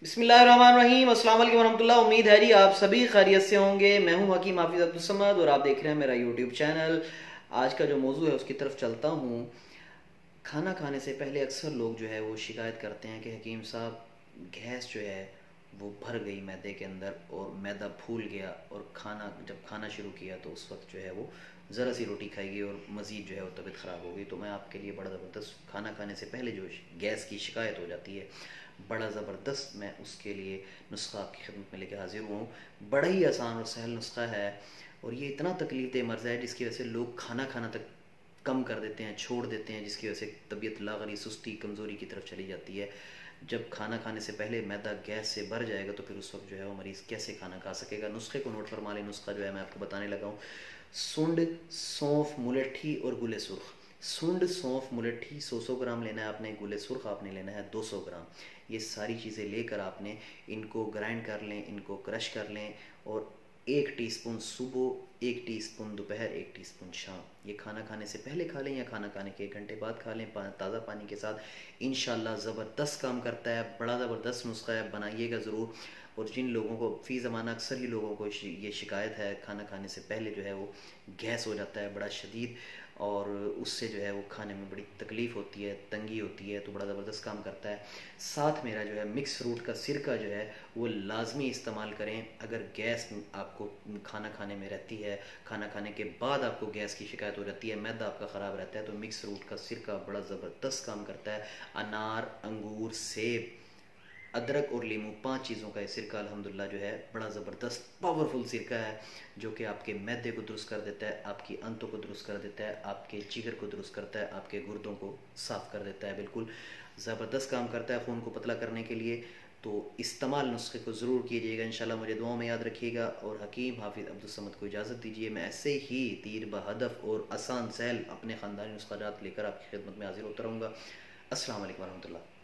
बिस्मिल्लाहिर्रहमानिर्रहीम, अस्सलाम वालेकुम रहमतुल्लाह। उम्मीद है जी आप सभी खैरियत से होंगे। मैं हूं हकीम हाफिज अब्दुल समद और आप देख रहे हैं मेरा यूट्यूब चैनल। आज का जो मौजू है उसकी तरफ चलता हूं। खाना खाने से पहले अक्सर लोग जो है वो शिकायत करते हैं कि हकीम साहब गैस जो है वो भर गई मैदे के अंदर और मैदा फूल गया, और जब खाना शुरू किया तो उस वक्त जो है वो ज़रा सी रोटी खाई गई और मज़ीद जो है वो तबीयत ख़राब हो गई। तो मैं आपके लिए बड़ा ज़बरदस्त, खाना खाने से पहले जो गैस की शिकायत हो जाती है, बड़ा ज़बरदस्त मैं उसके लिए नुस्खा आपकी खिदमत में लेकर हाजिर हुआ हूँ। बड़ा ही आसान और सहल नुस्खा है, और ये इतना तकलीफ दे मर्ज़ है जिसकी वजह से लोग खाना खाना तक कम कर देते हैं, छोड़ देते हैं, जिसकी वजह से तबीयत लागरी, सुस्ती, कमज़ोरी की तरफ चली जाती है। जब खाना खाने से पहले मैदा गैस से भर जाएगा तो फिर उस वक्त जो है वो मरीज़ कैसे खाना खा सकेगा। नुस्खे को नोट फरमा लें। नुस्खा जो है मैं आपको बताने लगा हूँ। सुंड, सौंफ, मुलट्ठी और गुले सुर्ख। सुंड, सौंफ, मुलट्ठी 100 ग्राम लेना है आपने। गुले सुर्ख आपने लेना है 200 ग्राम। ये सारी चीज़ें लेकर आपने इनको ग्राइंड कर लें, इनको क्रश कर लें, और 1 टीस्पून सुबह, 1 टीस्पून दोपहर, 1 टीस्पून शाम। ये खाना खाने से पहले खा लें या खाना खाने के 1 घंटे बाद खा लें ताज़ा पानी के साथ। इंशाल्लाह ज़बरदस्त काम करता है, बड़ा ज़बरदस्त नुस्खा है, बनाइएगा ज़रूर। और जिन लोगों को फ़ी ज़माना अक्सर ही लोगों को ये शिकायत है, खाना खाने से पहले जो है वो गैस हो जाता है बड़ा शदीद, और उससे जो है वो खाने में बड़ी तकलीफ़ होती है, तंगी होती है, तो बड़ा ज़बरदस्त काम करता है। साथ मेरा जो है मिक्स फ्रूट का सिरका जो है वो लाजमी इस्तेमाल करें। अगर गैस आपको खाना खाने में रहती है, खाना खाने के बाद आपको गैस की शिकायत हो जाती है, मैदा आपका ख़राब रहता है, तो मिक्स फ्रूट का सिरका बड़ा ज़बरदस्त काम करता है। अनार, अंगूर, सेब, अदरक और लीमू, 5 चीज़ों का ये सिरका अल्हम्दुलिल्लाह जो है बड़ा ज़बरदस्त पावरफुल सिरका है, जो कि आपके मैदे को दुरुस्त कर देता है, आपकी अंतों को दुरुस्त कर देता है, आपके जिगर को दुरुस्त करता है, आपके गुर्दों को साफ़ कर देता है। बिल्कुल ज़बरदस्त काम करता है खून को पतला करने के लिए। तो इस्तेमाल नुस्खे को ज़रूर कीजिएगा। इंशाल्लाह मुझे दुआओं में याद रखिएगा। और हकीम हाफिज़ अब्दुल समद को इजाज़त दीजिए। मैं ऐसे ही तीर बहदफ और आसान सहल अपने ख़ानदानी नुस्ख़ाजात लेकर आपकी खिदमत में हाजिर होता रहूँगा। अस्सलाम वालेकुम रहमतुल्लाह।